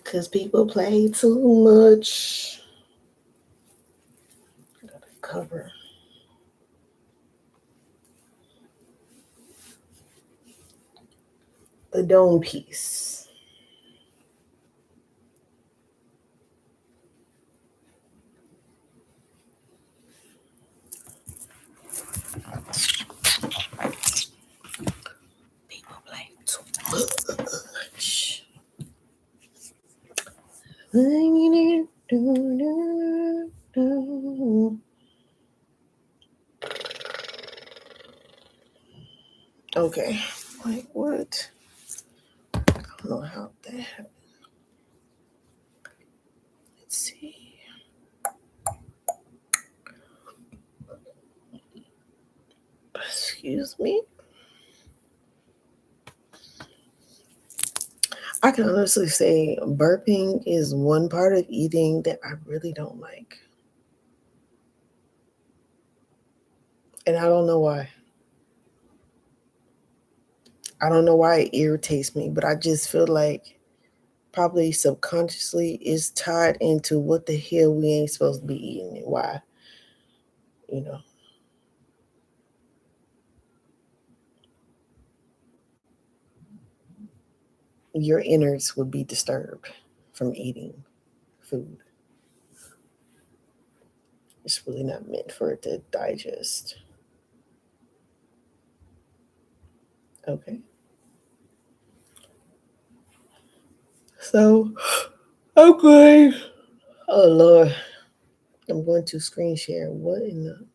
Because people play too much. Gotta cover the dome piece. People play too much. Okay. Like what? I don't know how that happened. Let's see. Excuse me. I can honestly say burping is one part of eating that I really don't like. And I don't know why. I don't know why it irritates me, but I just feel like probably subconsciously is tied into what the hell we ain't supposed to be eating and why. You know. Your innards would be disturbed from eating food. It's really not meant for it to digest. Okay. So I'm going. Oh Lord. I'm going to screen share. What in the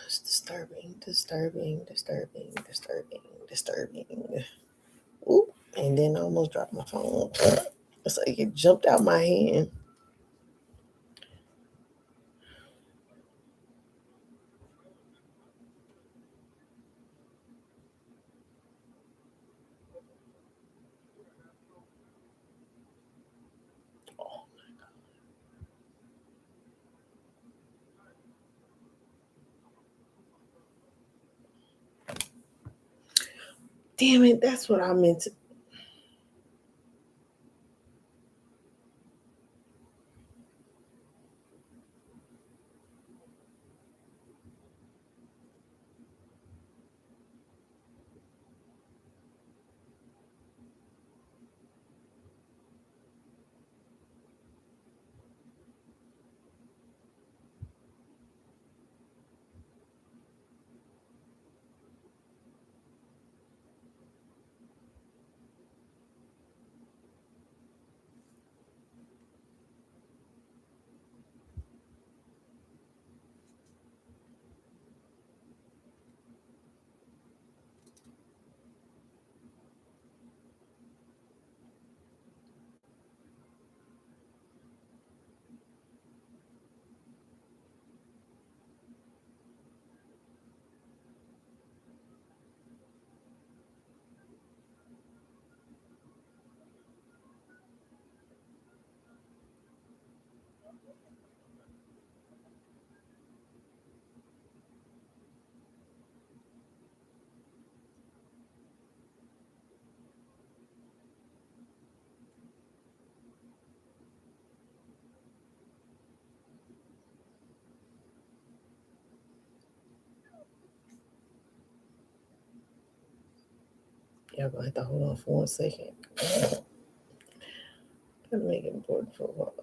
it's disturbing. Oop, and then I almost dropped my phone. It's like it jumped out my hand. Damn it, that's what I meant to. Yeah, I'm gonna have to hold on for 1 second. Gotta make it important for a while.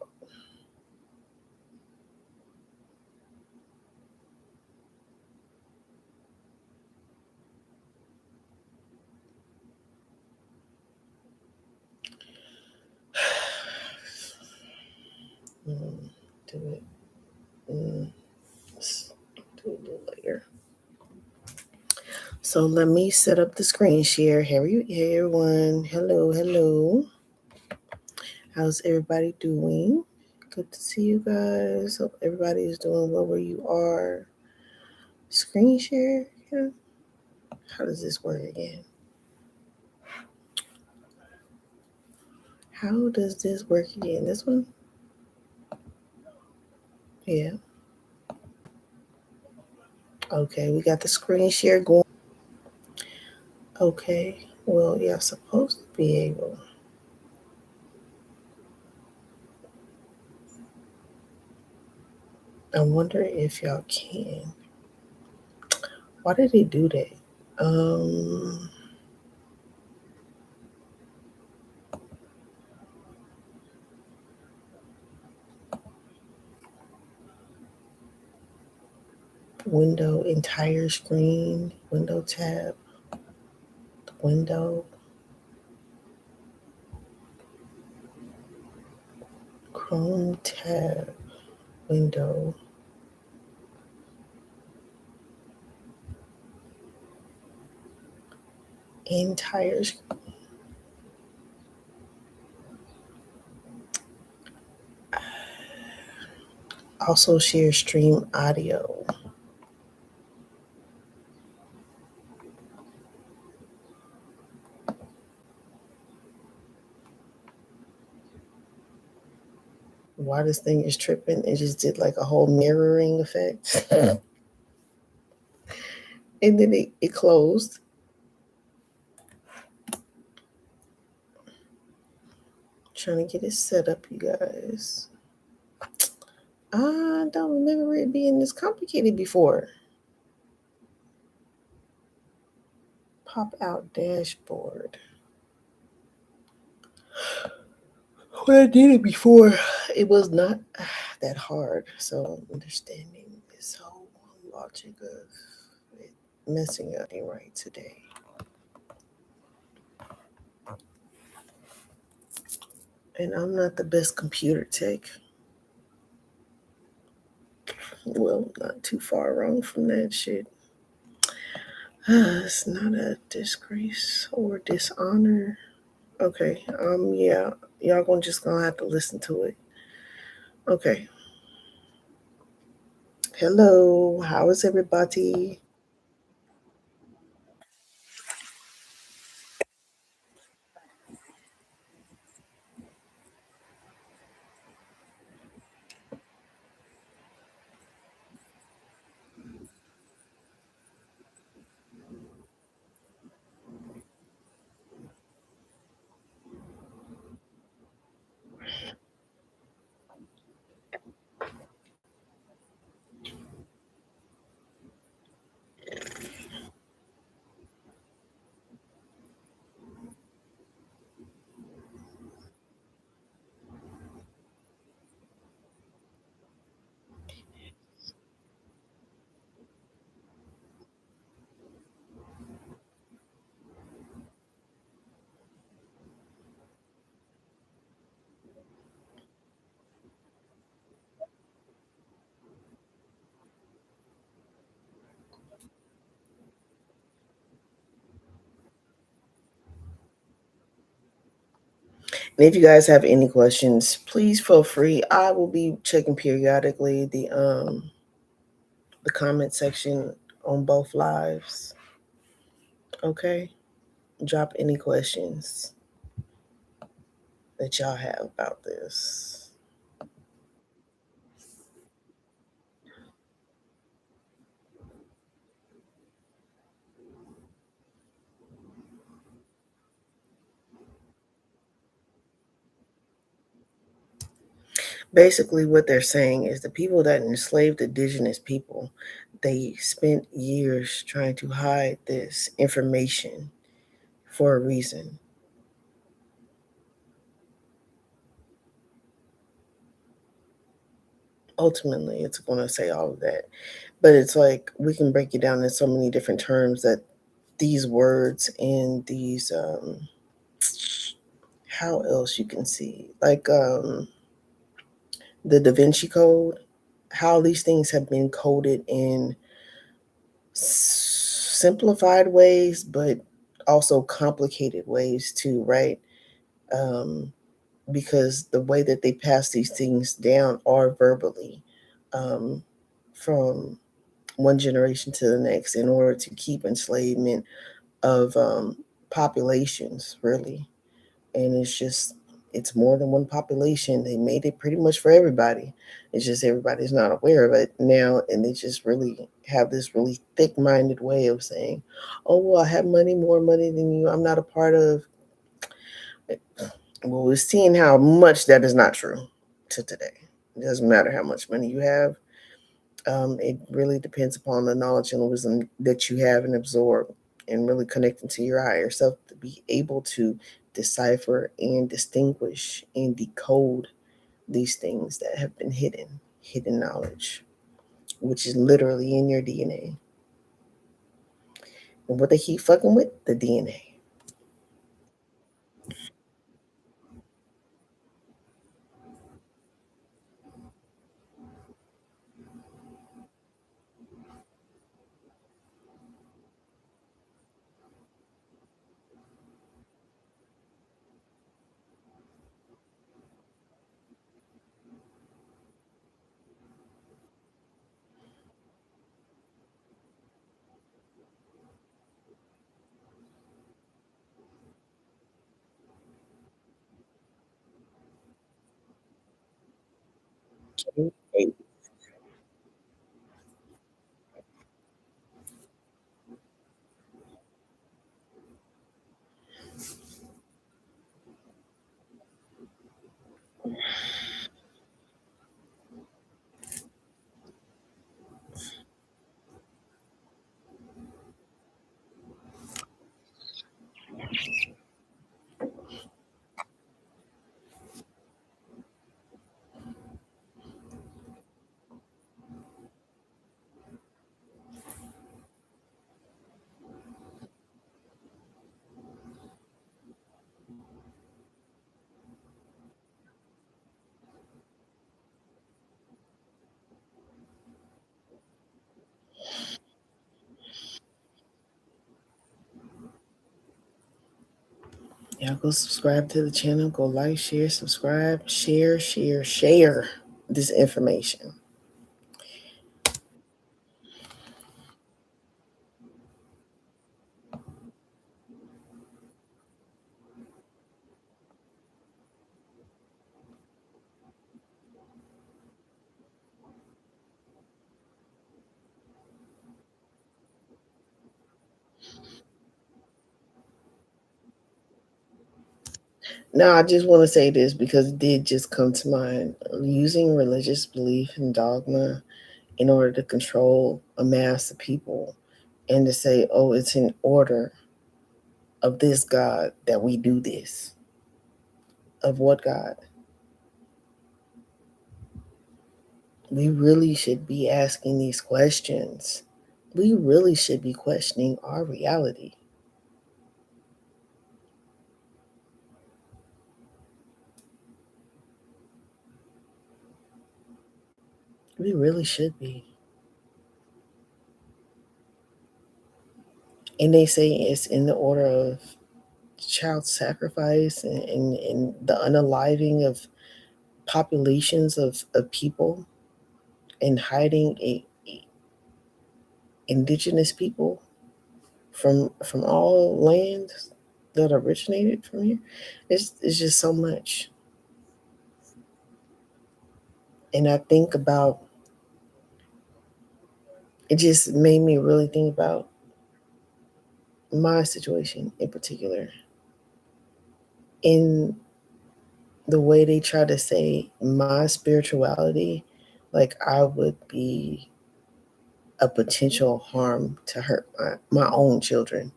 Do it. Let's do it a little later. So let me set up the screen share. Hey everyone. Hello. How's everybody doing? Good to see you guys. Hope everybody is doing well where you are. Screen share? Yeah. How does this work again? How does this work again? This one? Yeah. Okay, we got the screen share going. Okay. Well, you're supposed to be able. I wonder if y'all can. Why did they do that? Window entire screen, window tab, window, Chrome tab, window. Entire also share stream audio. Why this thing is tripping? It just did like a whole mirroring effect. And then it closed. Trying to get it set up, you guys. I don't remember it being this complicated before. Pop out dashboard. When I did it before, it was not that hard. So I'm understanding this whole logic of it messing up right today. And I'm not the best computer tech. Well, not too far wrong from that shit. It's not a disgrace or dishonor. Okay. Yeah. Y'all gonna have to listen to it. Okay. Hello. How is everybody? And if you guys have any questions, please feel free. I will be checking periodically the comment section on both lives. Okay? Drop any questions that y'all have about this. Basically, what they're saying is the people that enslaved indigenous people, they spent years trying to hide this information for a reason. Ultimately, it's going to say all of that. But it's like we can break it down in so many different terms that these words and these, how else you can see, like the Da Vinci Code, how these things have been coded in simplified ways, but also complicated ways too, right? Um, because the way that they pass these things down are verbally, um, from one generation to the next in order to keep enslavement of populations, really. And it's just It's more than one population. They made it pretty much for everybody. It's just everybody's not aware of it now, and they just really have this really thick-minded way of saying, "Oh, well, I have money, more money than you. I'm not a part of." Well, we're seeing how much that is not true to today. It doesn't matter how much money you have. It really depends upon the knowledge and wisdom that you have and absorb, and really connecting to your higher self to be able to decipher and distinguish and decode these things that have been hidden knowledge, which is literally in your DNA. And what they keep fucking with? The DNA. Y'all go subscribe to the channel. Go like, share, subscribe, share this information. Now, I just want to say this because it did just come to mind. Using religious belief and dogma in order to control a mass of people and to say, oh, it's in order of this God that we do this. Of what God? We really should be asking these questions. We really should be questioning our reality. We really should be. And they say it's in the order of child sacrifice and the unaliving of populations of people and hiding indigenous people from all lands that originated from here. It's just so much. And I think about it, just made me really think about my situation in particular, in the way they try to say my spirituality, like I would be a potential harm to hurt my own children.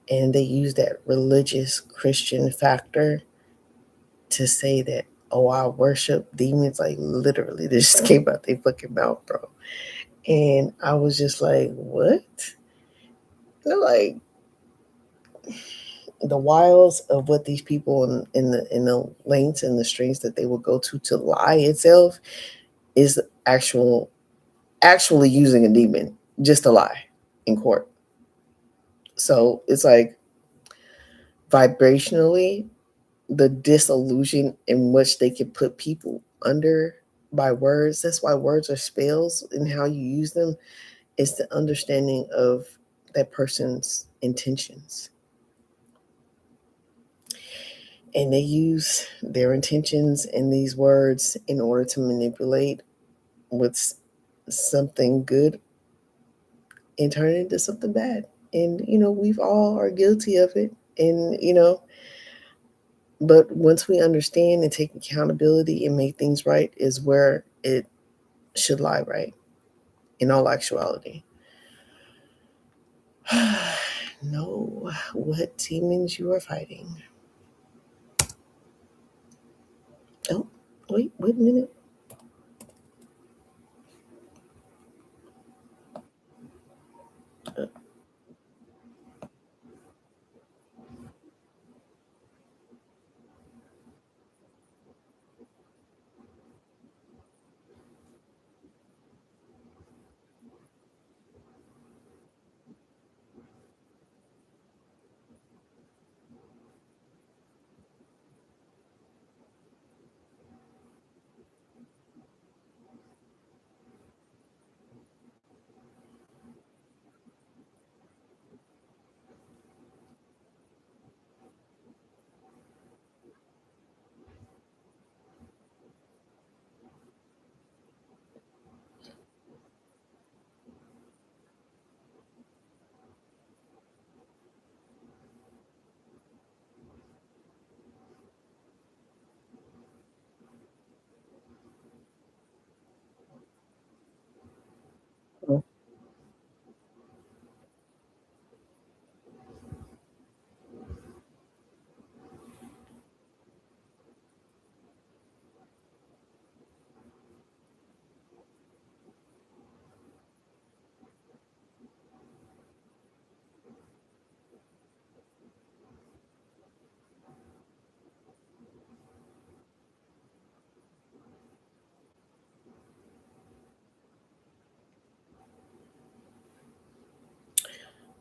And they use that religious Christian factor to say that, oh, I worship demons. Like literally, this just came out their fucking mouth, bro. And I was just like, what? They're like, the wiles of what these people in the lengths and the strings that they will go to lie itself is actually using a demon just to lie in court. So it's like vibrationally, the disillusion in which they can put people under by words. That's why words are spells, and how you use them is the understanding of that person's intentions. And they use their intentions in these words in order to manipulate what's something good and turn it into something bad. And, we've all are guilty of it. And, but once we understand and take accountability and make things right is where it should lie, right? In all actuality. Know what demons you are fighting. Oh, wait a minute. Oh,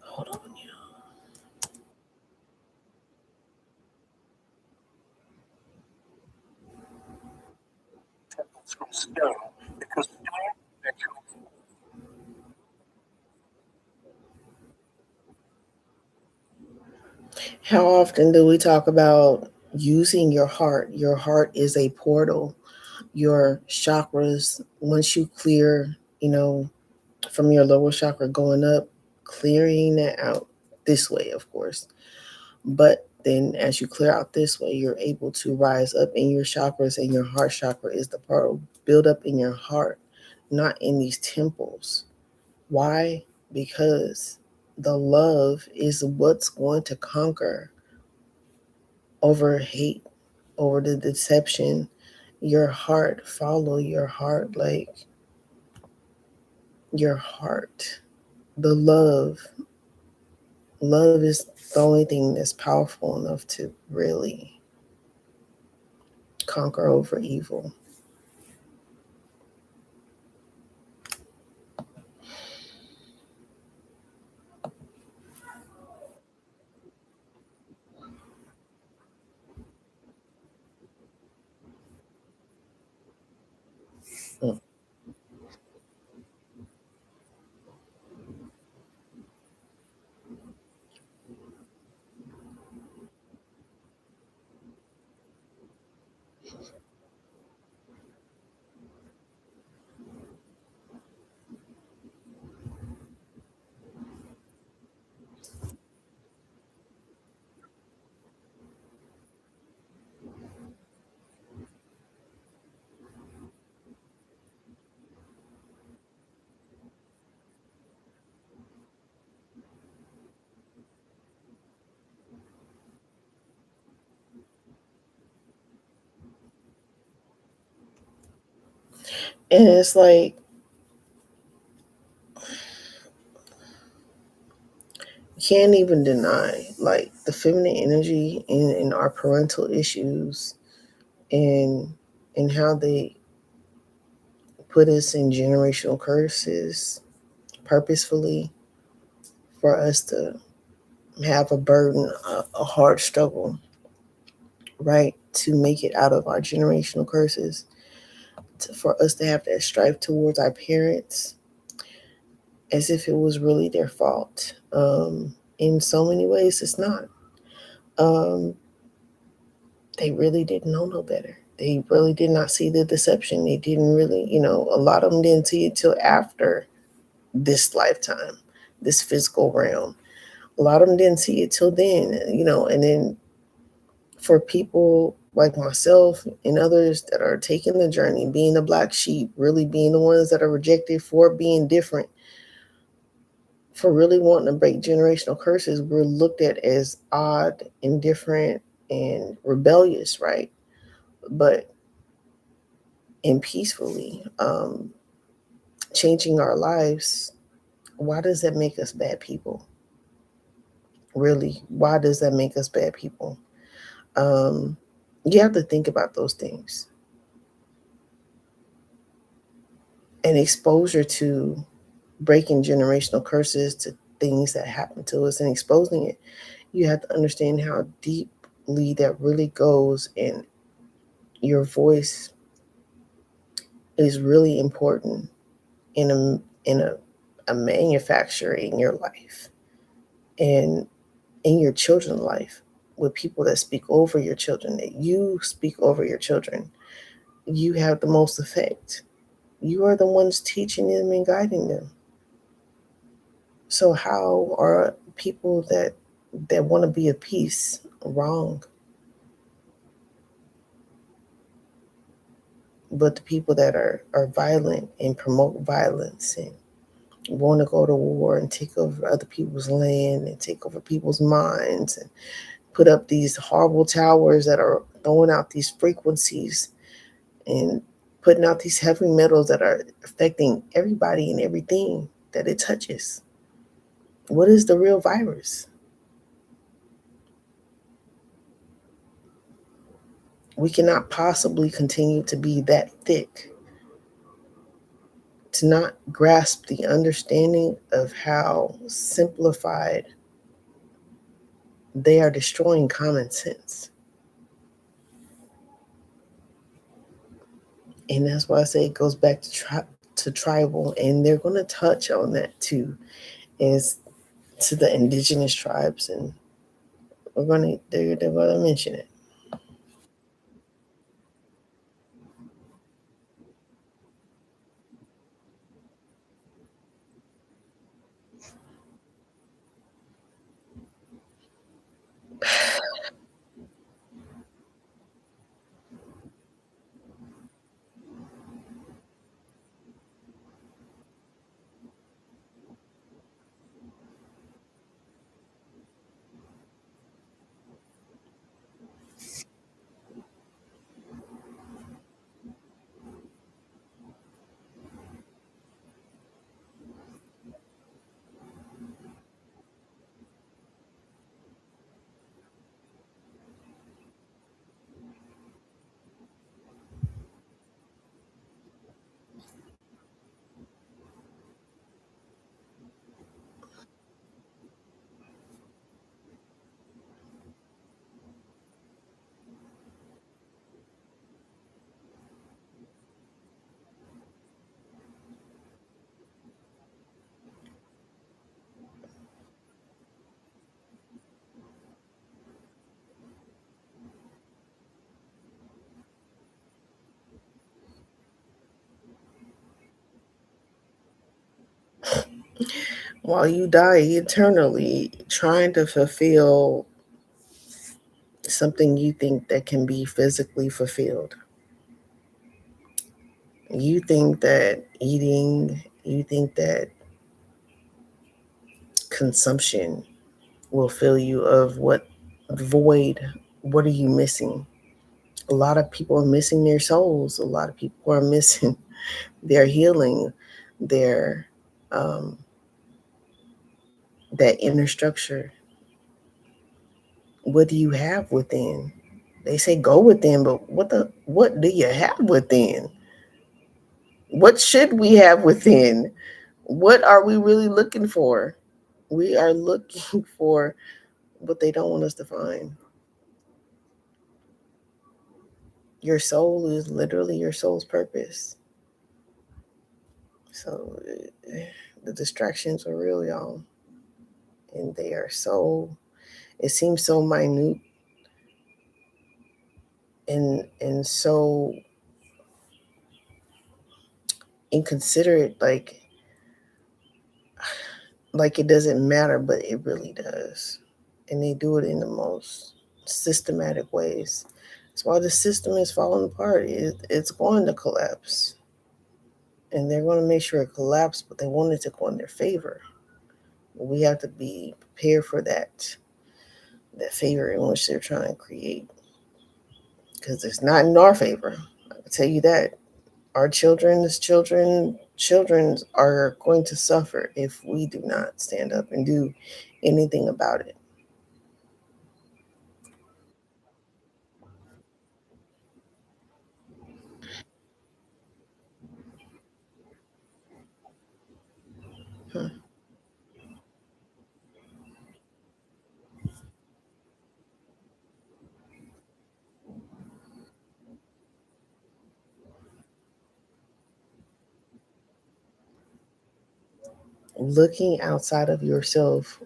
hold on. How often do we talk about using your heart? Your heart is a portal. Your chakras, once you clear, from your lower chakra going up, clearing that out this way, of course. But then as you clear out this way, you're able to rise up in your chakras, and your heart chakra is the portal. Build up in your heart, not in these temples. Why? Because the love is what's going to conquer over hate, over the deception. Your heart, follow your heart, like your heart. The love. Love is the only thing that's powerful enough to really conquer over evil. Mm. And it's like, you can't even deny like the feminine energy in our parental issues, and how they put us in generational curses purposefully for us to have a burden, a hard struggle, right? To make it out of our generational curses, for us to have that strife towards our parents as if it was really their fault. In so many ways, it's not. Um, They really didn't know no better. They really did not see the deception. They didn't really, a lot of them didn't see it till after this lifetime, this physical realm. A lot of them didn't see it till then, and then for people like myself and others that are taking the journey, being the black sheep, really being the ones that are rejected for being different, for really wanting to break generational curses, we're looked at as odd and different and rebellious, right? But and peacefully changing our lives, why does that make us bad people? Really, why does that make us bad people? Um, you have to think about those things. And exposure to breaking generational curses, to things that happen to us and exposing it, you have to understand how deeply that really goes, and your voice is really important in a manufacturer in your life and in your children's life, with people that speak over your children, that you speak over your children. You have the most effect. You are the ones teaching them and guiding them. So how are people that want to be at peace wrong? But the people that are violent and promote violence and want to go to war and take over other people's land and take over people's minds and put up these horrible towers that are throwing out these frequencies and putting out these heavy metals that are affecting everybody and everything that it touches. What is the real virus? We cannot possibly continue to be that thick to not grasp the understanding of how simplified they are destroying common sense. And that's why I say it goes back to tribal, and they're going to touch on that too, is to the indigenous tribes, and they're going to mention it. While you die eternally trying to fulfill something you think that can be physically fulfilled. You think that eating, you think that consumption will fill you of what void, what are you missing? A lot of people are missing their souls. A lot of people are missing their healing, their that inner structure. What do you have within? They say go within, but what do you have within? What should we have within? What are we really looking for? We are looking for what they don't want us to find. Your soul is literally your soul's purpose. So the distractions are real, y'all. And they are so, it seems so minute, and so inconsiderate, like it doesn't matter, but it really does. And they do it in the most systematic ways. That's why the system is falling apart. It's going to collapse. And they're going to make sure it collapses, but they want it to go in their favor. We have to be prepared for that favor in which they're trying to create. Because it's not in our favor. I can tell you that. Our children are going to suffer if we do not stand up and do anything about it. Hmm. Looking outside of yourself,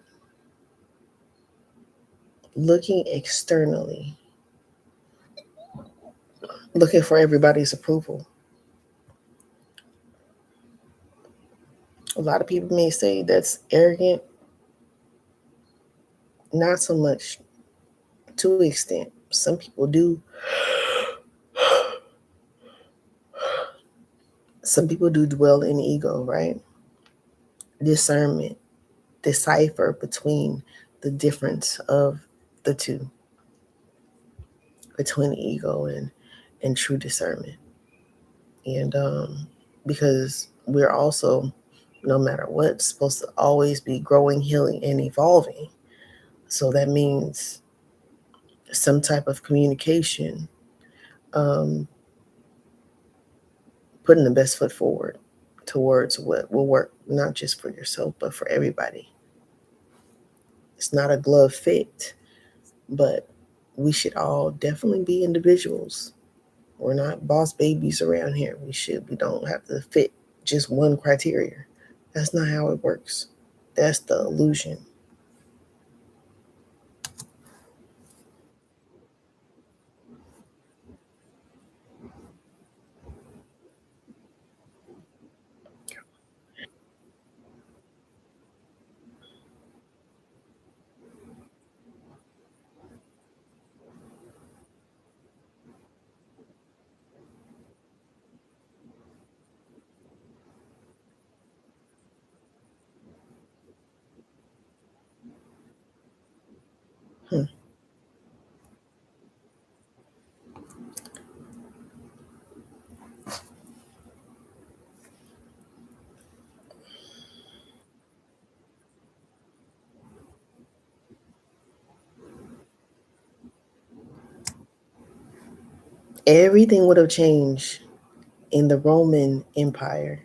looking externally, looking for everybody's approval. A lot of people may say that's arrogant, not so much to an extent. Some people do. Some people do dwell in ego, right? Discernment, decipher between the difference of the two, between ego and true discernment. And because we're also, no matter what, supposed to always be growing, healing, and evolving. So that means some type of communication, um, putting the best foot forward towards what will work, not just for yourself, but for everybody. It's not a glove fit, but we should all definitely be individuals. We're not boss babies around here. We don't have to fit just one criteria. That's not how it works. That's the illusion. Hmm. Everything would have changed in the Roman Empire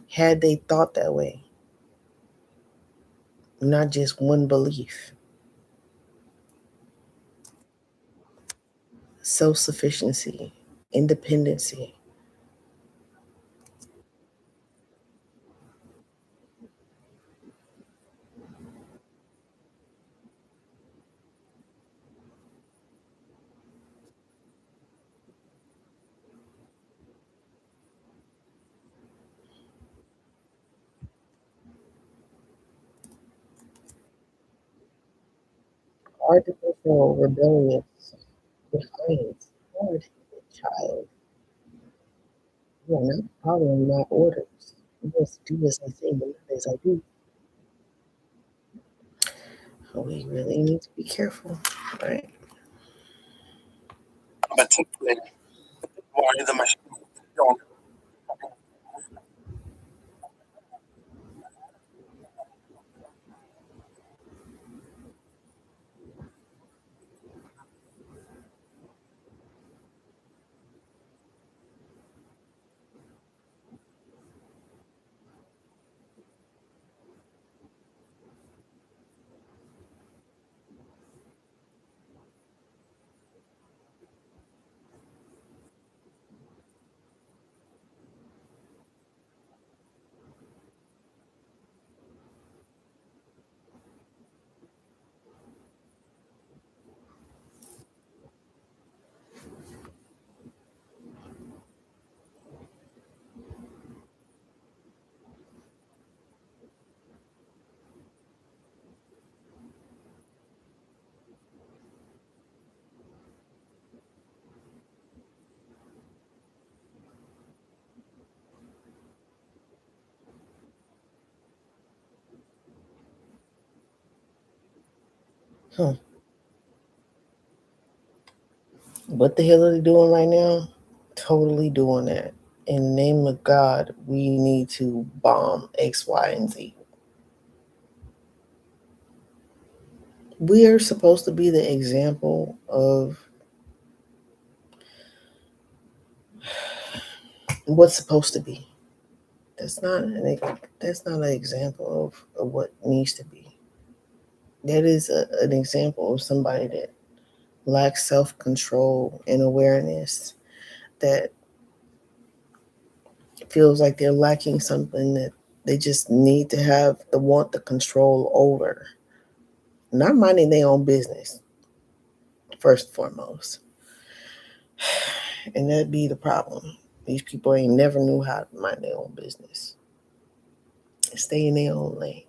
had they thought that way, not just one belief. Self sufficiency, independency. Artificial rebellious defiance. Hard child. You are not following my orders. You must do as I say, but not as I do. We really need to be careful, right? Huh. What the hell are they doing right now? Totally doing that. In the name of God, we need to bomb X, Y, and Z. We are supposed to be the example of what's supposed to be. That's not that's not an example of what needs to be. That is an example of somebody that lacks self control and awareness, that feels like they're lacking something that they just need to have the control over. Not minding their own business, first and foremost. And that'd be the problem. These people ain't never knew how to mind their own business. Stay in their own lane.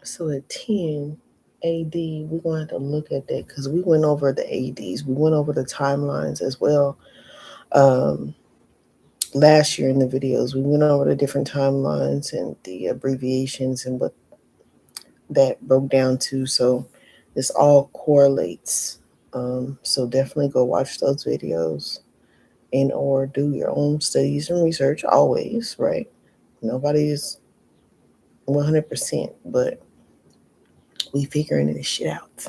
So at 10 AD, we're going to have to look at that because we went over the ADs. We went over the timelines as well. Um, Last year in the videos, we went over the different timelines and the abbreviations and what that broke down to. So this all correlates. So definitely go watch those videos and or do your own studies and research always, right? Nobody is 100%, but we figuring this shit out.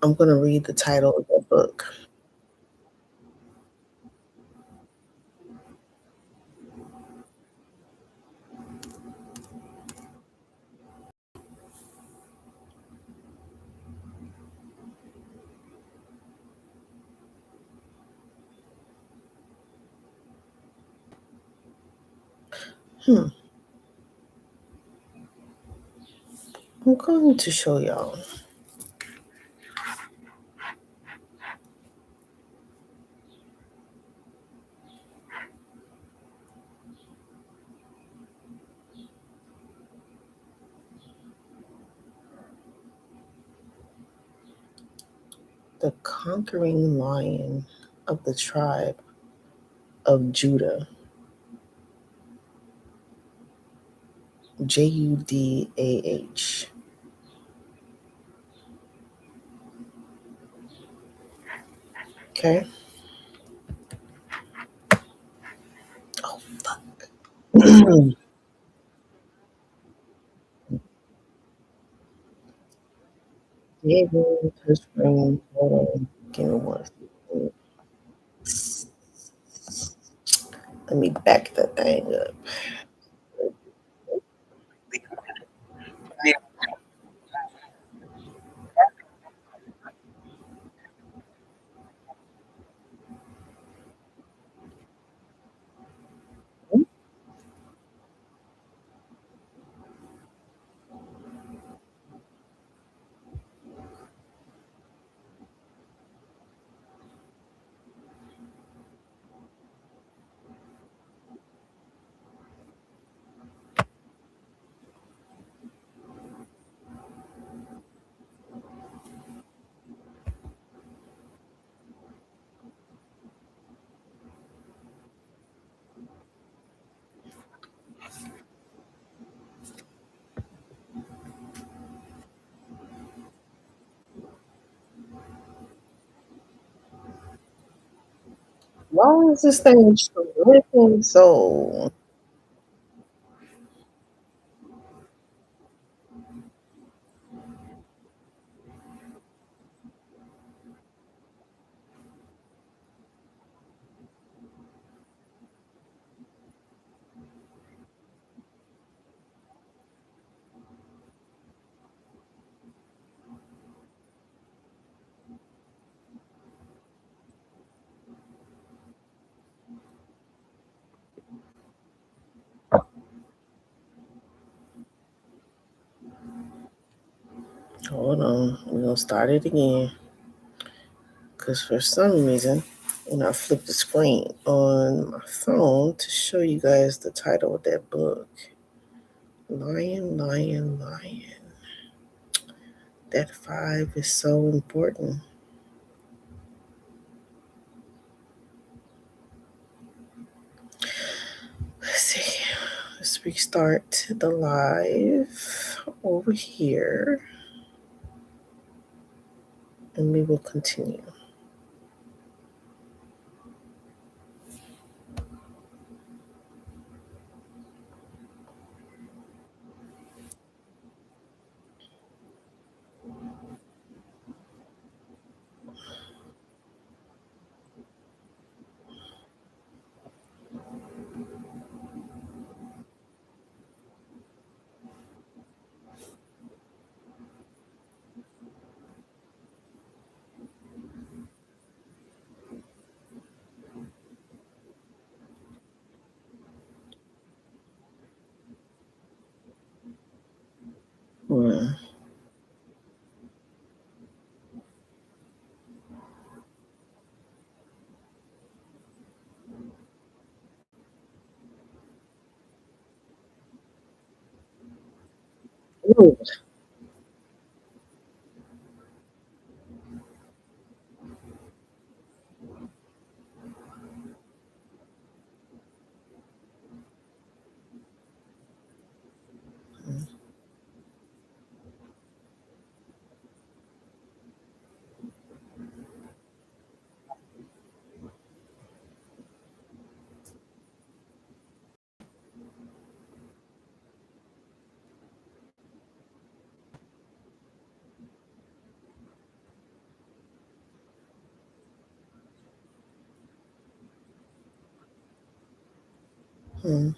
I'm going to read the title of the book. Hmm. I'm going to show y'all. The Conquering Lion of the Tribe of Judah. Judah. Okay. Oh, fuck. Diego, touch screen. Hold on. Give me one second. Let me back that thing up. Why is this thing tripping so? Hold on. We're going to start it again. Because for some reason, when I flipped the screen on my phone to show you guys the title of that book, Lion, Lion, Lion. That 5 is so important. Let's see. Let's restart the live over here. And we will continue. Hmm. Ooh. Hmm.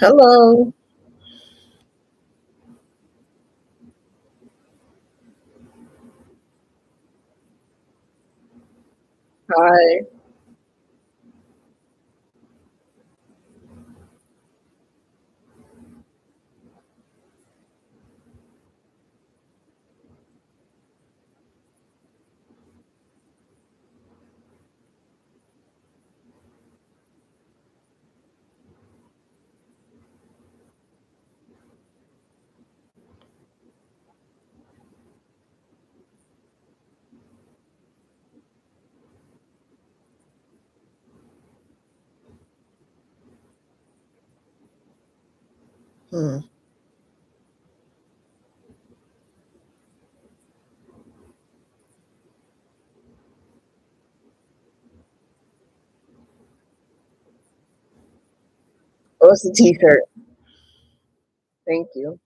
Hello. Hi. Hmm. Oh, it's a t-shirt. Thank you.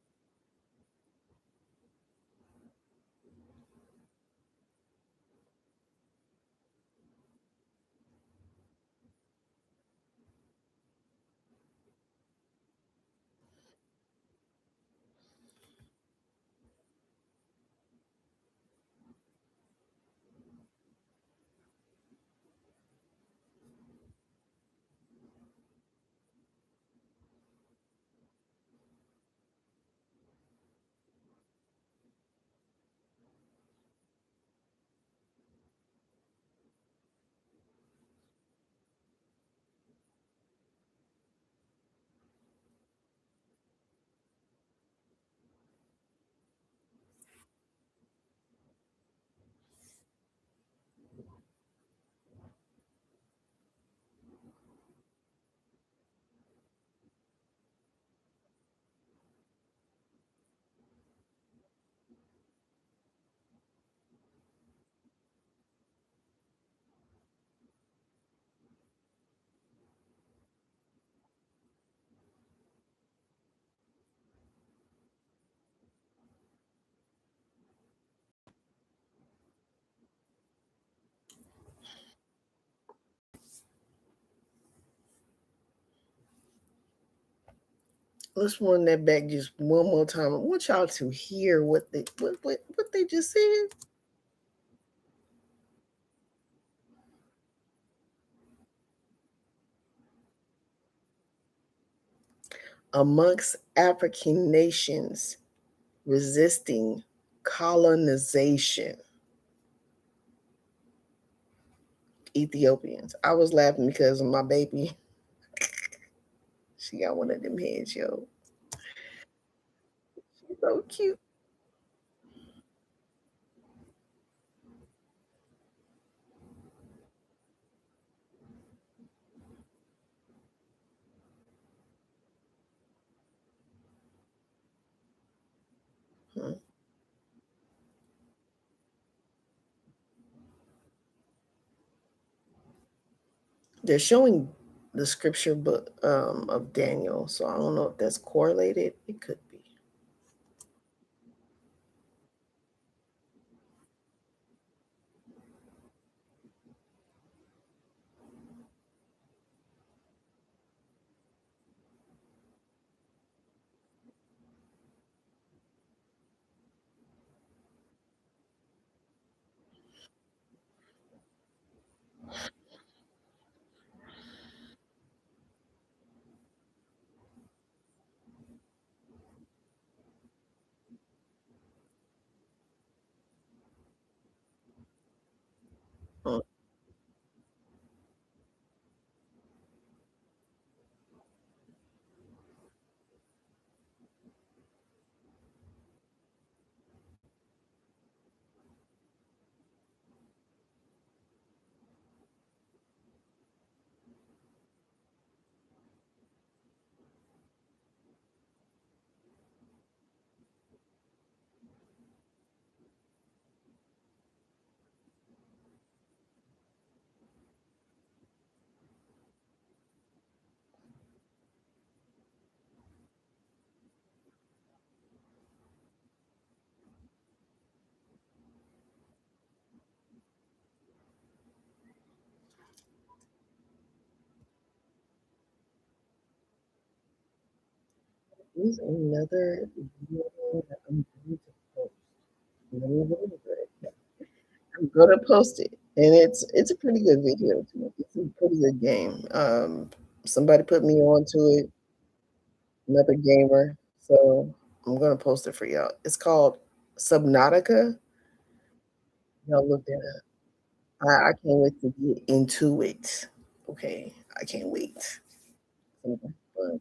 Let's run that back just one more time. I want y'all to hear what they just said. Amongst African nations resisting colonization, Ethiopians. I was laughing because of my baby. She got one of them heads, yo. She's so cute. Hmm. They're showing the scripture book of Daniel, so I don't know if that's correlated. It could be. Mm, Here's another video that I'm going to post. Let me look at it. I'm gonna post it, and it's a pretty good video too. It's a pretty good game. Somebody put me onto it, another gamer, so I'm gonna post it for y'all. It's called Subnautica. Y'all look that up. I can't wait to get into it. Okay, I can't wait. Something fun.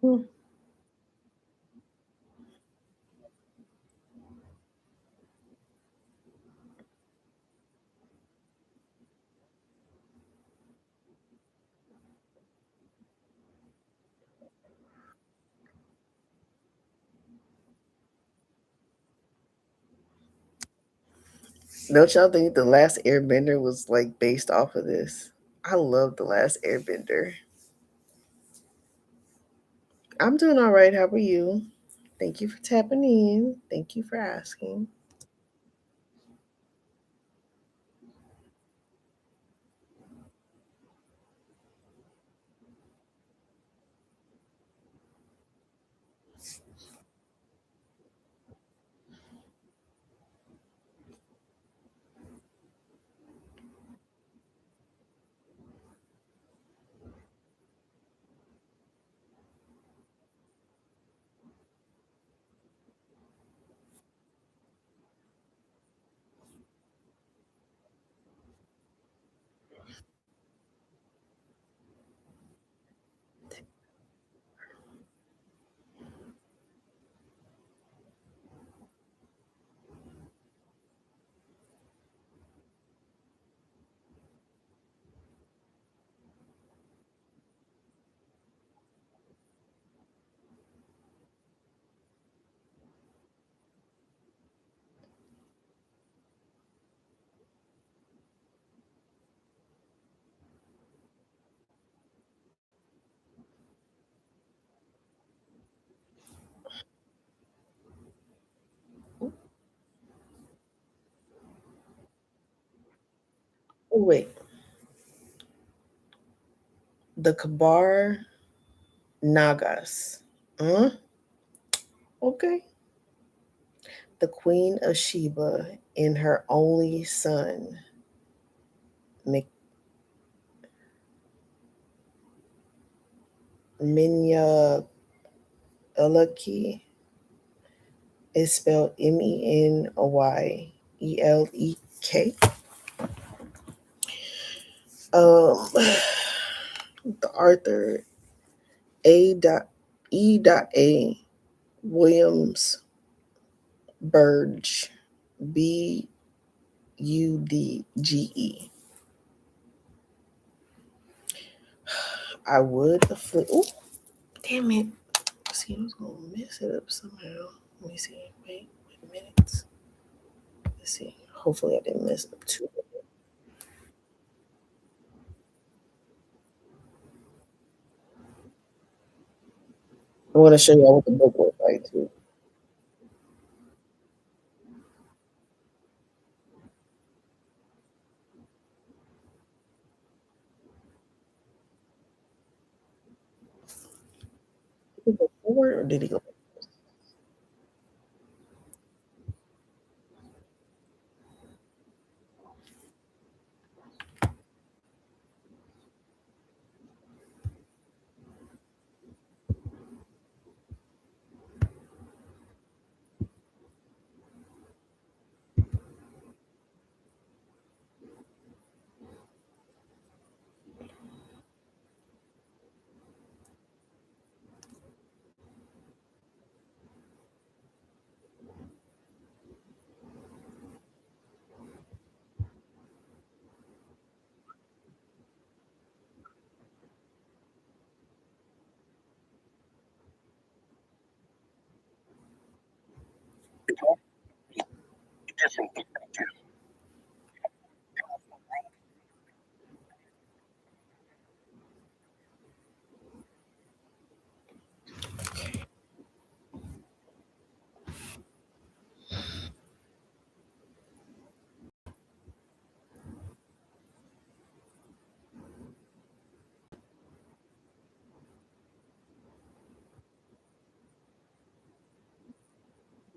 Hmm. Don't y'all think the last Airbender was like based off of this? I love the last Airbender. I'm doing all right. How are you? Thank you for tapping in. Thank you for asking. Oh, wait, the Kabar Nagas. Huh? Okay. The Queen of Sheba and her only son, Minya Eleki, is spelled Menoyelek. The Arthur A. E. A. Williams Burge, Budge. I would afflict. Oh, damn it. See, I was going to mess it up somehow. Let me see. Wait a minute. Let's see. Hopefully, I didn't mess up too much. I want to show y'all what the book looks like, too. Did he go forward or did he go?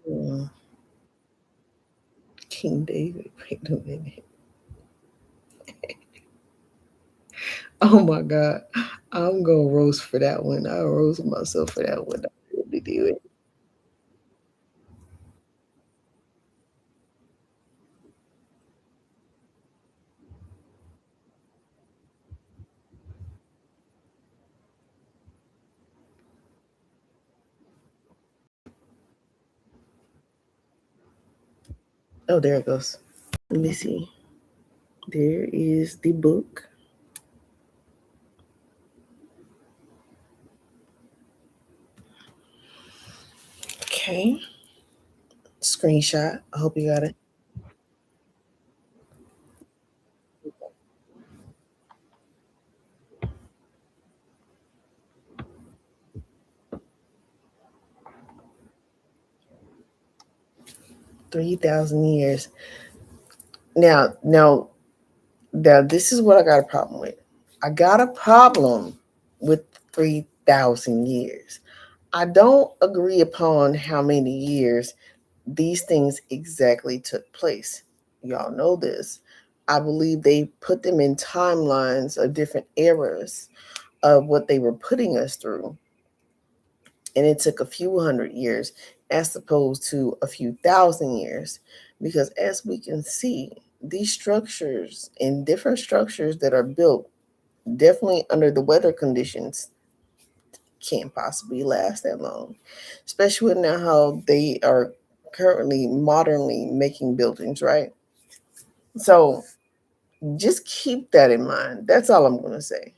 Hmm, King David. Wait a minute. Oh my God. I'm going to roast for that one. I roast myself for that one. I really do it. Oh, there it goes. Let me see. There is the book. Okay. Screenshot. I hope you got it. 3,000 years. Now, this is what I got a problem with. I got a problem with 3,000 years. I don't agree upon how many years these things exactly took place. Y'all know this. I believe they put them in timelines of different eras of what they were putting us through. And it took a few hundred years as opposed to a few thousand years. Because as we can see, these structures and different structures that are built definitely under the weather conditions can't possibly last that long, especially with now how they are currently modernly making buildings, right? So just keep that in mind. That's all I'm going to say.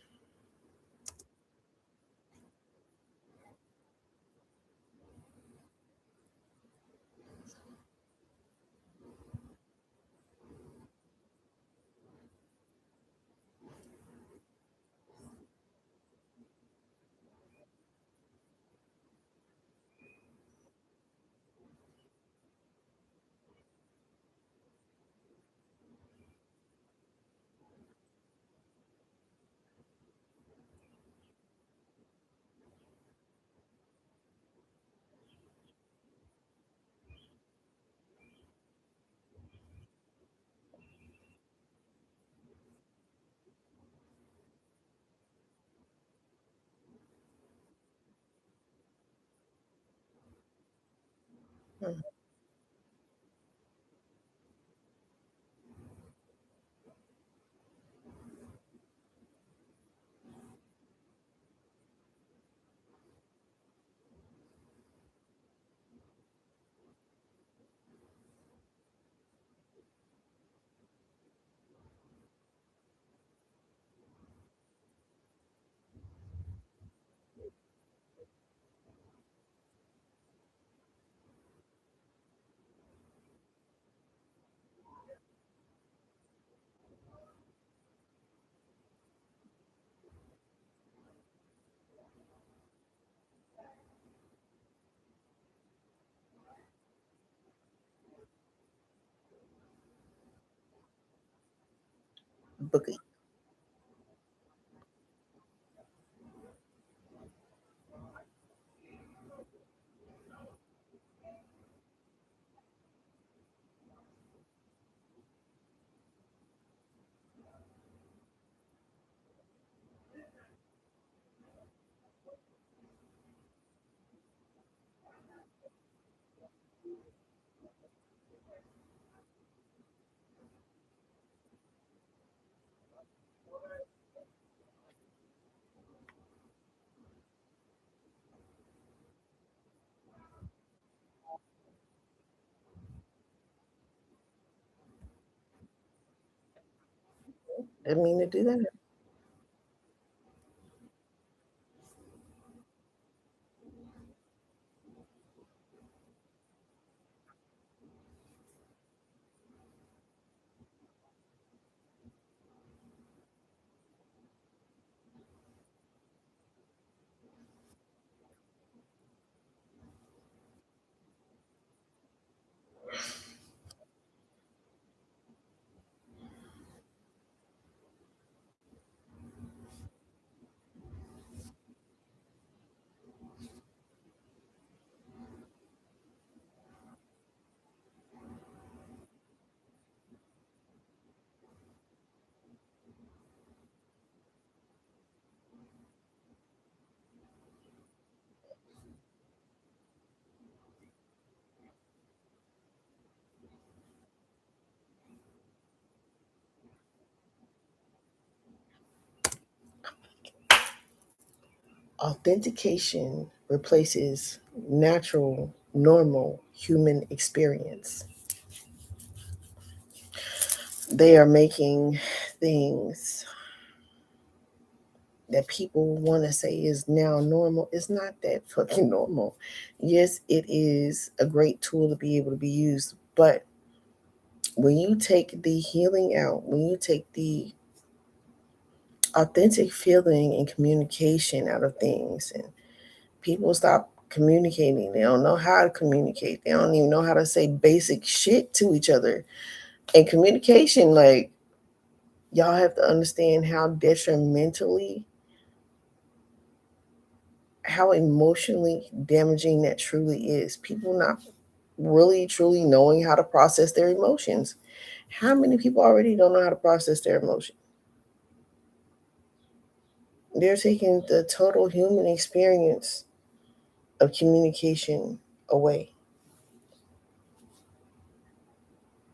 Mhm. Boogie. Didn't mean to do that. Authentication replaces natural, normal human experience. They are making things that people want to say is now normal. It's not that fucking normal. Yes, it is a great tool to be able to be used, but when you take the healing out, when you take the authentic feeling and communication out of things, and people stop communicating, they don't know how to communicate, they don't even know how to say basic shit to each other. And communication, like, y'all have to understand how detrimentally, how emotionally damaging that truly is. People not really truly knowing how to process their emotions. How many people already don't know how to process their emotions? They're taking the total human experience of communication away.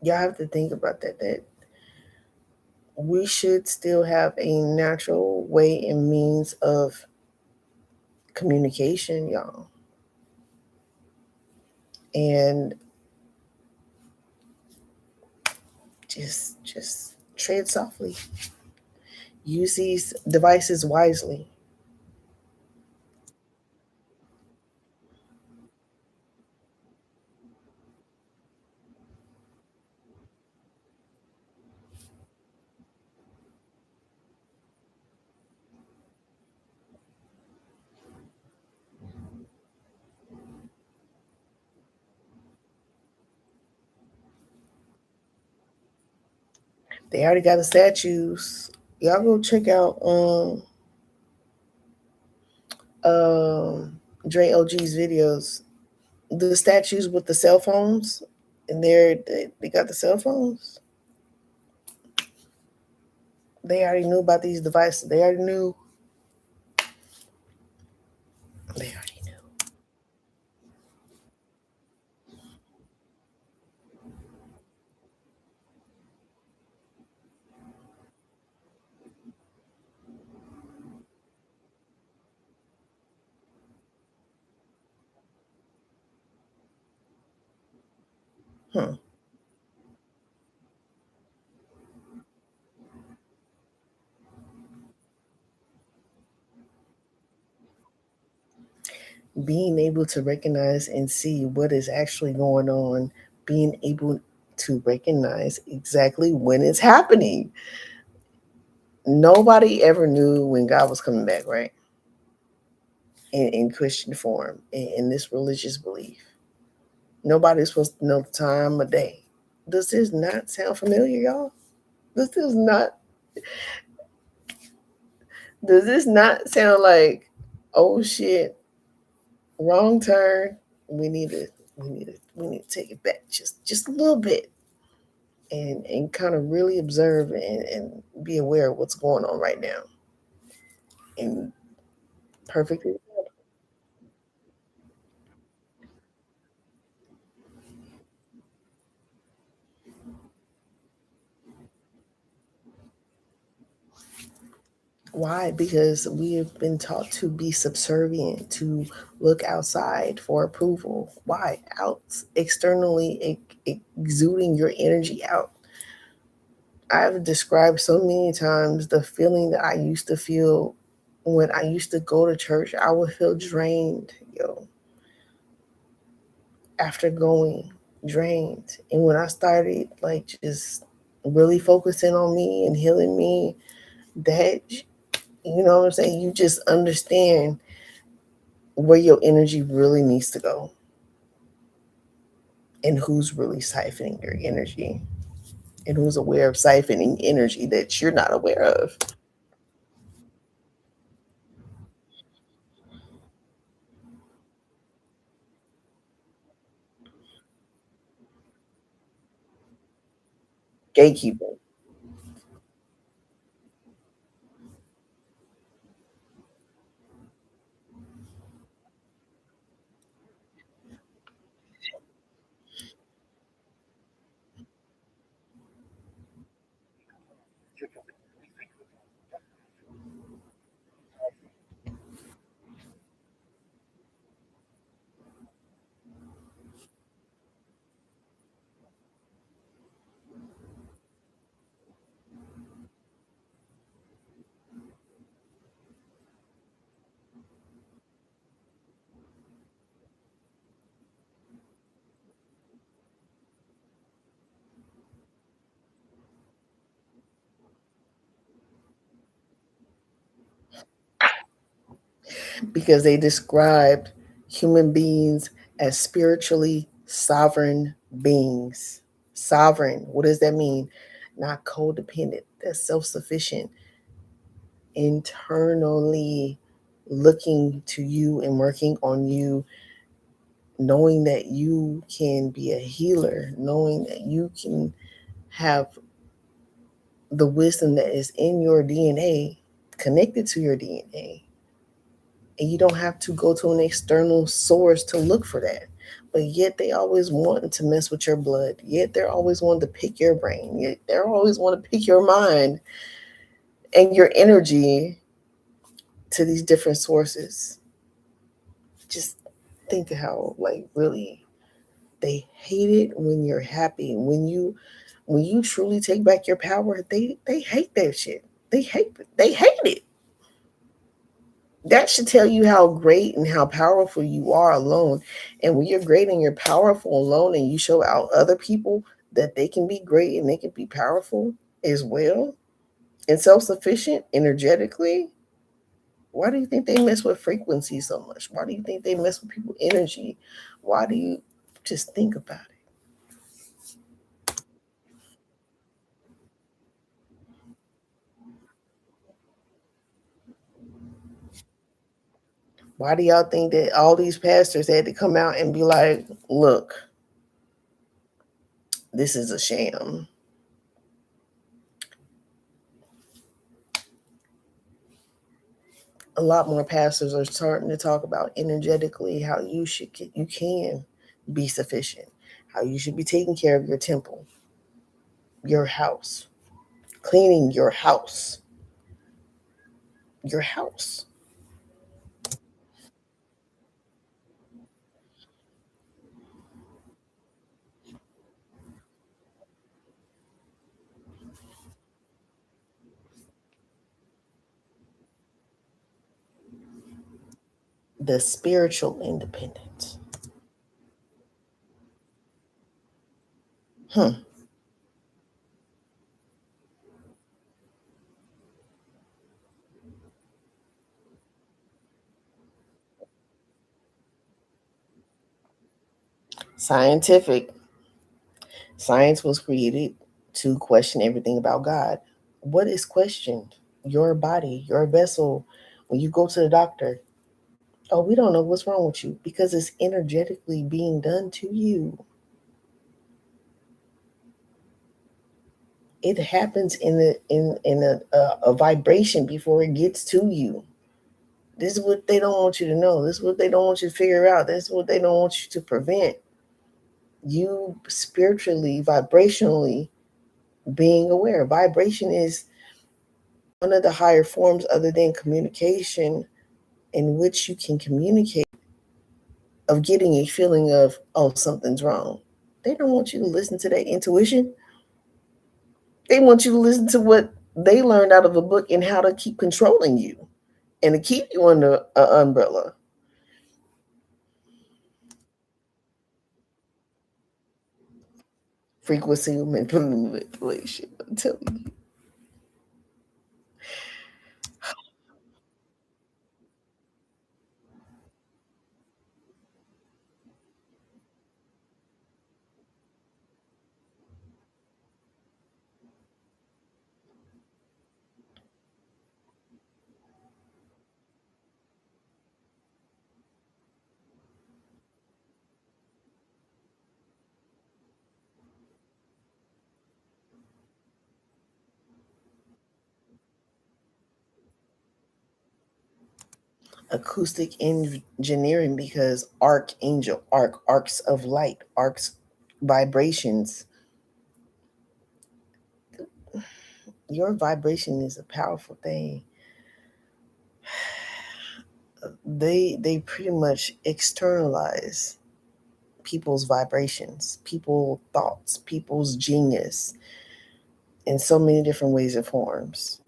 Y'all have to think about that. That we should still have a natural way and means of communication, y'all. And just tread softly. Use these devices wisely. They already got the statues. Y'all go check out Dre OG's videos. The statues with the cell phones, and they got the cell phones. They already knew about these devices. They already knew. They already knew. Hmm. Being able to recognize and see what is actually going on, being able to recognize exactly when it's happening. Nobody ever knew when God was coming back, right? In Christian form, in this religious belief. Nobody's supposed to know the time of day. Does this not sound familiar, y'all? Does this not does this not sound like, oh shit, wrong turn? We need to take it back just a little bit and kind of really observe and be aware of what's going on right now. And perfectly. Why? Because we have been taught to be subservient, to look outside for approval. Why? Out externally exuding your energy out. I've described so many times the feeling that I used to feel when I used to go to church. I would feel drained, after going drained. And when I started like just really focusing on me and healing me, that what I'm saying, you just understand where your energy really needs to go and who's really siphoning your energy and who's aware of siphoning energy that you're not aware of. Gatekeeping. Because they described human beings as spiritually sovereign beings. Sovereign, what does that mean? Not codependent, that's self sufficient, internally looking to you and working on you, knowing that you can be a healer, knowing that you can have the wisdom that is in your DNA connected to your DNA. And you don't have to go to an external source to look for that. But yet they always want to mess with your blood. Yet they're always wanting to pick your brain. Yet they're always want to pick your mind and your energy to these different sources. Just think of how like really they hate it when you're happy. When you truly take back your power, they hate that shit. They hate it. That should tell you how great and how powerful you are alone. And when you're great and you're powerful alone and you show out other people that they can be great and they can be powerful as well and self-sufficient energetically, why do you think they mess with frequency so much? Why do you think they mess with people's energy? Why do you just think about it? Why do y'all think that all these pastors had to come out and be like, look, this is a sham? A lot more pastors are starting to talk about energetically how you can be sufficient, how you should be taking care of your temple, your house, cleaning your house. The spiritual independence. Hmm. Scientific. Science was created to question everything about God. What is questioned? Your body, your vessel. When you go to the doctor, oh, we don't know what's wrong with you because it's energetically being done to you. It happens in a vibration before it gets to you. This is what they don't want you to know. This is what they don't want you to figure out. This is what they don't want you to prevent. You spiritually, vibrationally being aware. Vibration is one of the higher forms other than communication in which you can communicate of getting a feeling of, oh, something's wrong. They don't want you to listen to their intuition. They want you to listen to what they learned out of a book and how to keep controlling you and to keep you under an umbrella. Frequency manipulation. I'm telling you. Acoustic engineering because archangel, arcs of light, arcs, vibrations. Your vibration is a powerful thing. They pretty much externalize people's vibrations, people thoughts, people's genius in so many different ways and forms.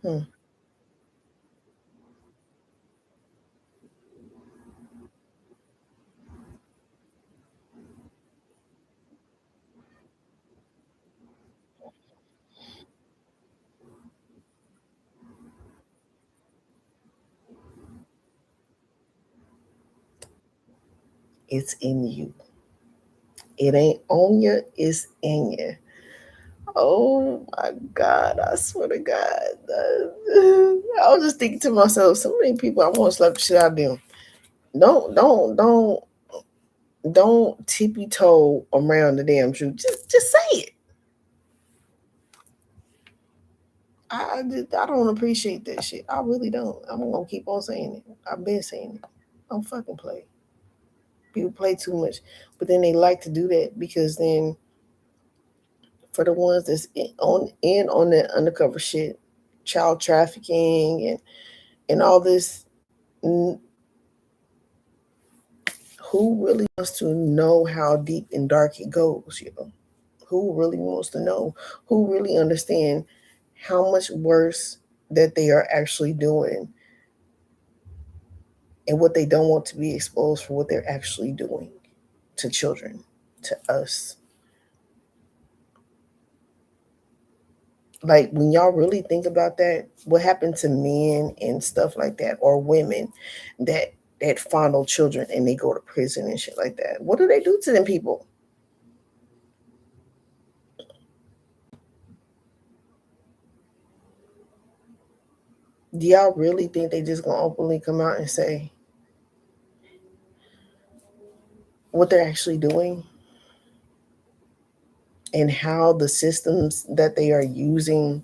Hmm. It's in you. It ain't on you, it's in you. Oh my God, I swear to God. I was just thinking to myself, so many people I want to slap the shit out of them. Don't tippy toe around the damn truth. Just say it. I don't appreciate that shit. I really don't. I'm gonna keep on saying it. I've been saying it. Don't fucking play. People play too much, but then they like to do that because then for the ones that's on that undercover shit, child trafficking and all this, who really wants to know how deep and dark it goes? You know, who really wants to know? Who really understand how much worse that they are actually doing and what they don't want to be exposed for what they're actually doing to children, to us. Like, when y'all really think about that, what happened to men and stuff like that, or women that fondle children and they go to prison and shit like that? What do they do to them people? Do y'all really think they just gonna openly come out and say what they're actually doing and how the systems that they are using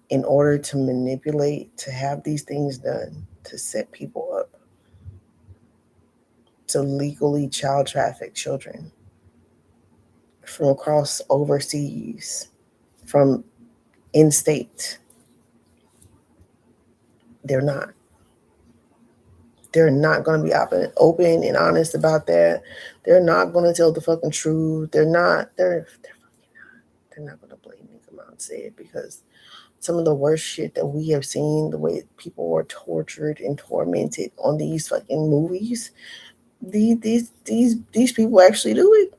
in order to manipulate to have these things done to set people up to legally child traffic children from across overseas, from in state? They're not. They're not going to be open and honest about that. They're not going to tell the fucking truth. They're not. They're not going to blatantly come out and say it, because some of the worst shit that we have seen, the way people were tortured and tormented on these fucking movies, these people actually do it.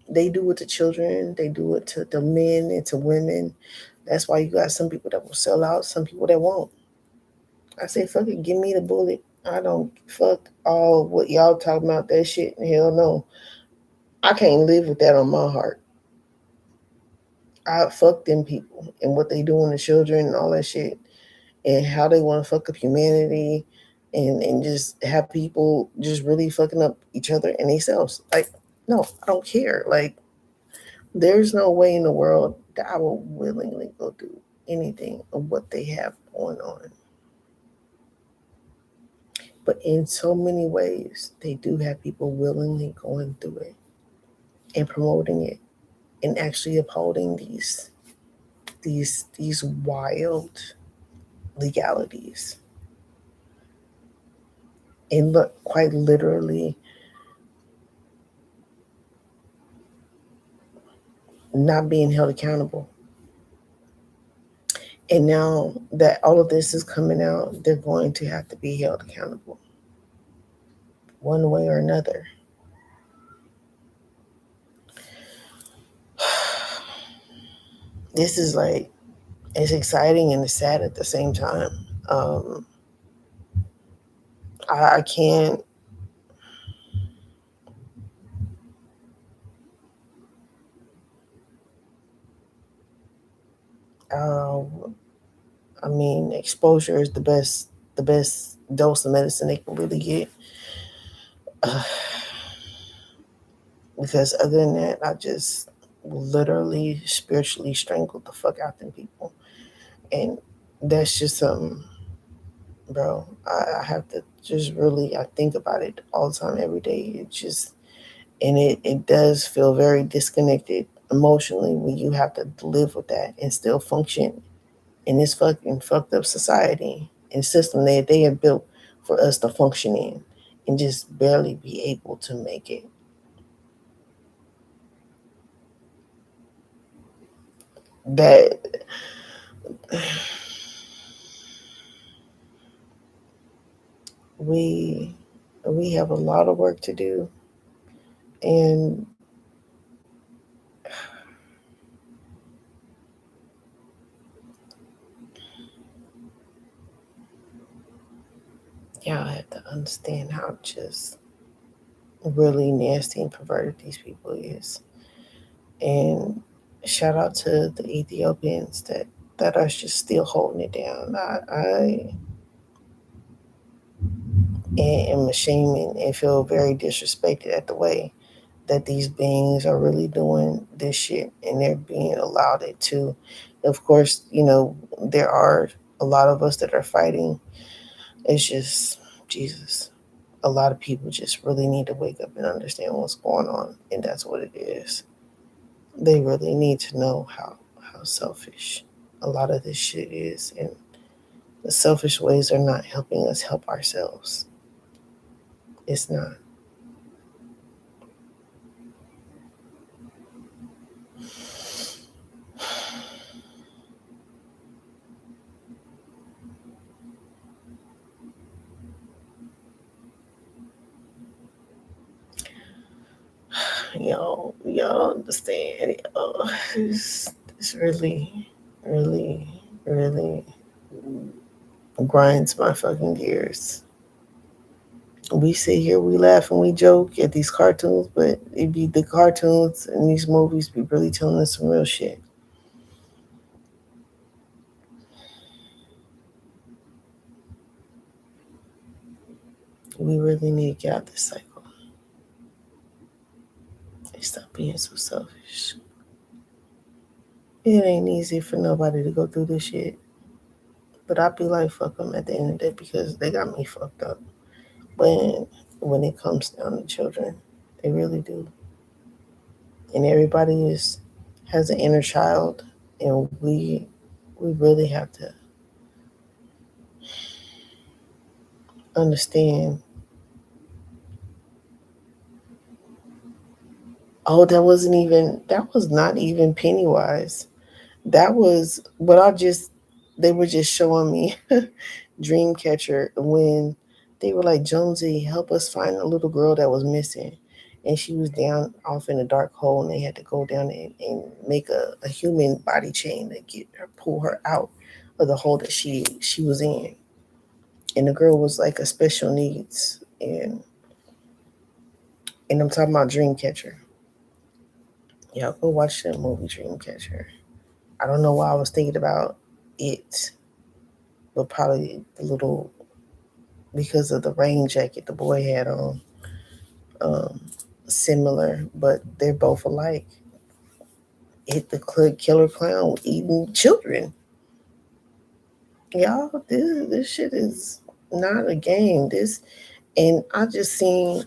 They do it to children. They do it to the men and to women. That's why you got some people that will sell out, some people that won't. I say, fuck it, give me the bullet. I don't fuck all what y'all talking about that shit. Hell no. I can't live with that on my heart. I fuck them people and what they doing to children and all that shit, and how they want to fuck up humanity, and just have people just really fucking up each other and themselves. Like, no, I don't care. Like, there's no way in the world that I will willingly go do anything of what they have going on. But in so many ways, they do have people willingly going through it and promoting it and actually upholding these wild legalities. And look, quite literally not being held accountable. And now that all of this is coming out, they're going to have to be held accountable one way or another. This is like, it's exciting and it's sad at the same time. I can't. Um, I mean, exposure is the best dose of medicine they can really get. Because other than that, I just literally spiritually strangled the fuck out them people, and that's just something, bro. I have to just really, I think about it all the time, every day. It just, and it does feel very disconnected emotionally when you have to live with that and still function in this fucking fucked up society and system that they have built for us to function in, and just barely be able to make it. That we we have a lot of work to do, and y'all have to understand how just really nasty and perverted these people is. And shout out to the Ethiopians that are just still holding it down. I am ashamed and feel very disrespected at the way that these beings are really doing this shit, and they're being allowed it to. Of course, there are a lot of us that are fighting. It's just, Jesus. A lot of people just really need to wake up and understand what's going on, and that's what it is. They really need to know how selfish a lot of this shit is, and the selfish ways are not helping us help ourselves. It's not. y'all don't understand. It's really, really, really grinds my fucking gears. We sit here, we laugh and we joke at these cartoons, but it be the cartoons and these movies be really telling us some real shit. We really need to get out this cycle and stop being so selfish. It ain't easy for nobody to go through this shit. But I be like, fuck them at the end of the day because they got me fucked up. When it comes down to children, they really do. And everybody has an inner child, and we really have to understand. Oh, that was not even Pennywise. That was what they were just showing me Dreamcatcher when they were like, Jonesy, help us find a little girl that was missing. And she was down off in a dark hole, and they had to go down and make a human body chain to get her, pull her out of the hole that she was in. And the girl was like a special needs, and I'm talking about Dreamcatcher. Yeah, go watch that movie Dreamcatcher. I don't know why I was thinking about it, but probably the little because of the rain jacket the boy had on. Um, Similar, but they're both alike. It the killer clown eating children. Y'all, this shit is not a game. And I just seen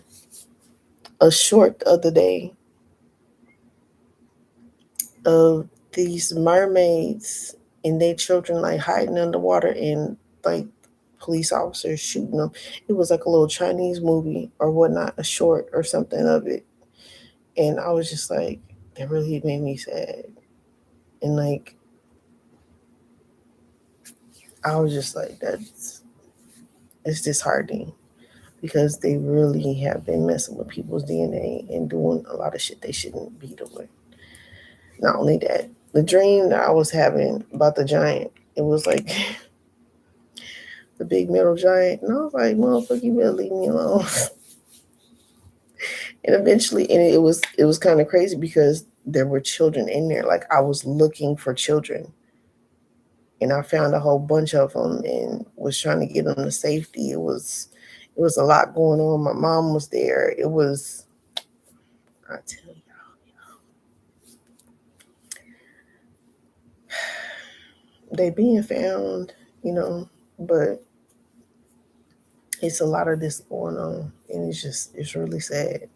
a short the other day of these mermaids and their children like hiding underwater and like police officers shooting them. It was like a little Chinese movie or whatnot, a short or something of it. And I was just like, that really made me sad. And like, I was just like, it's disheartening because they really have been messing with people's DNA and doing a lot of shit they shouldn't be doing. Not only that, the dream that I was having about the giant, it was like the big metal giant. And I was like, motherfucker, you better leave me alone. And eventually, and it was kind of crazy because there were children in there. Like I was looking for children, and I found a whole bunch of them and was trying to get them to safety. It was a lot going on. My mom was there. I tell you, they being found, but it's a lot of this going on, and it's really sad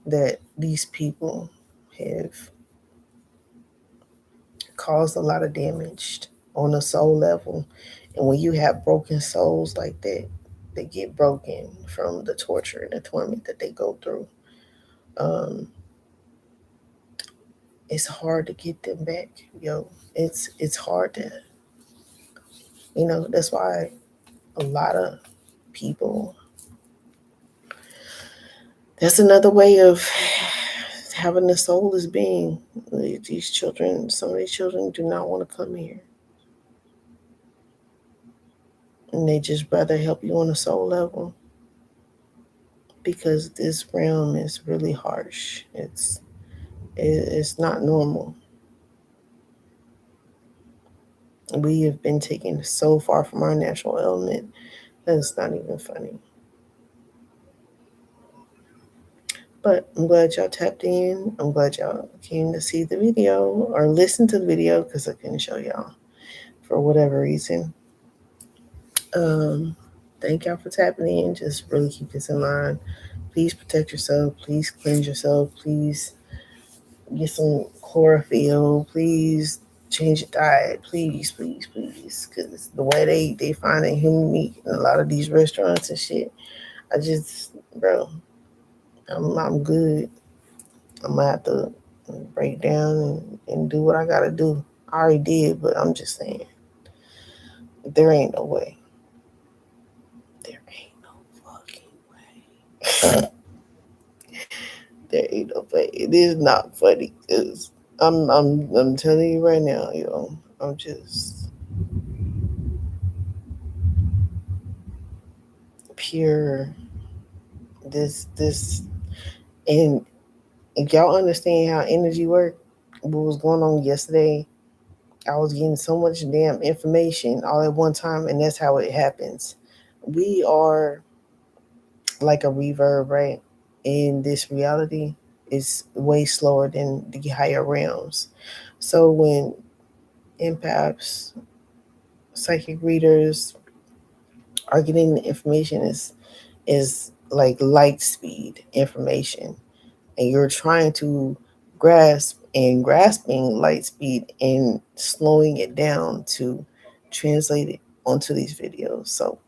that these people have caused a lot of damage on a soul level. And when you have broken souls like that, they get broken from the torture and the torment that they go through. Um, it's hard to get them back, yo. It's hard to, that's why a lot of people. That's another way of having the soul as being. These children, some of these children do not want to come here. And they just rather help you on a soul level because this realm is really harsh. It's not normal. We have been taken so far from our natural element that it's not even funny. But I'm glad y'all tapped in. I'm glad y'all came to see the video or listen to the video because I couldn't show y'all for whatever reason. Um, Thank y'all for tapping in. Just really keep this in mind. Please protect yourself. Please cleanse yourself. Please get some chlorophyll. Please change your diet. Please, please, please. Because the way they find human meat in a lot of these restaurants and shit, bro, I'm good. I'm going to have to break down and do what I got to do. I already did, but I'm just saying, there ain't no way. There ain't no fucking way. There ain't no way. It is not funny. Cause I'm telling you right now, I'm just pure. This, and if y'all understand how energy work, what was going on yesterday, I was getting so much damn information all at one time, and that's how it happens. We are like a reverb, right? In this reality, is way slower than the higher realms. So when empaths, psychic readers are getting the information, is like light speed information, and you're trying to grasping light speed and slowing it down to translate it onto these videos. So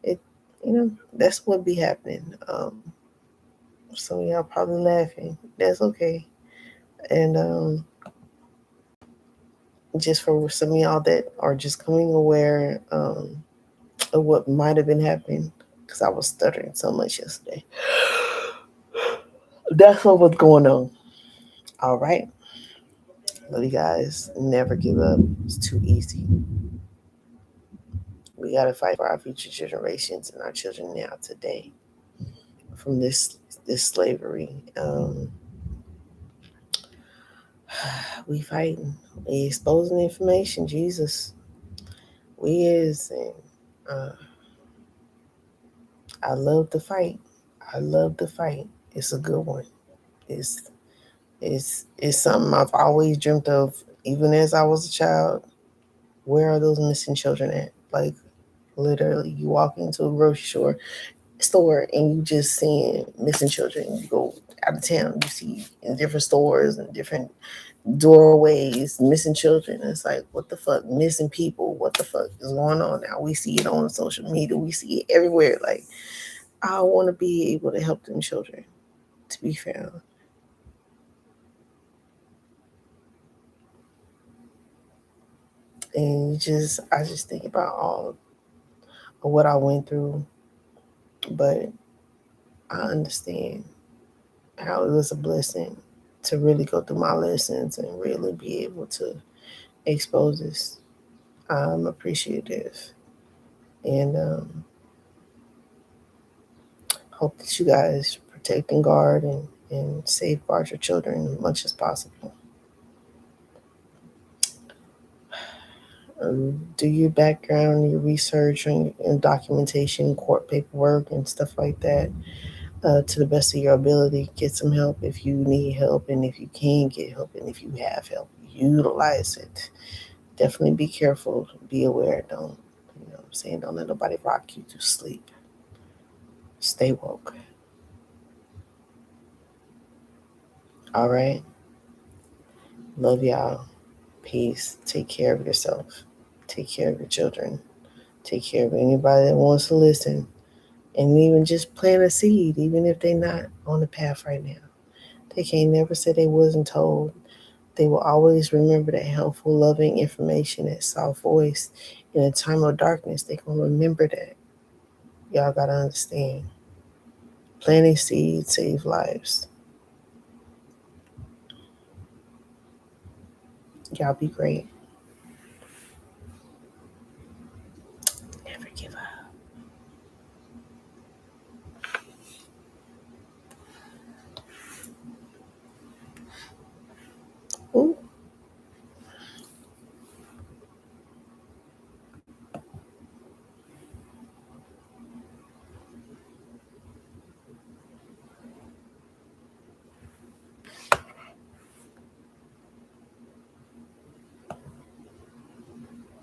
it, that's what be happening. Some of y'all probably laughing. That's okay. And just for some of y'all that are just coming aware of what might have been happening, because I was stuttering so much yesterday. That's what was going on. All right. Love you guys. Never give up. It's too easy. We got to fight for our future generations and our children now today from this slavery. We fighting. We exposing information. Jesus, we is. And uh, I love the fight. I love the fight. It's a good one. It's it's something I've always dreamt of, even as I was a child. Where are those missing children at? Like, literally, you walk into a grocery store and you just seeing missing children. You go out of town, you see in different stores and different doorways missing children. It's like, what the fuck? Missing people. What the fuck is going on now? We see it on social media. We see it everywhere. Like, I want to be able to help them children to be found. And I just think about all of what I went through, but I understand how it was a blessing to really go through my lessons and really be able to expose this. I'm appreciative, and hope that you guys protect and guard and safeguard your children as much as possible. Do your background, your research, and documentation, court paperwork, and stuff like that to the best of your ability. Get some help if you need help, and if you can get help, and if you have help, utilize it. Definitely be careful, be aware. Don't, what I'm saying, don't let nobody rock you to sleep. Stay woke. All right. Love y'all. Peace. Take care of yourself. Take care of your children. Take care of anybody that wants to listen. And even just plant a seed, even if they're not on the path right now. They can't never say they wasn't told. They will always remember that helpful, loving information, that soft voice. In a time of darkness, they gonna remember that. Y'all gotta understand. Planting seeds save lives. Y'all be great.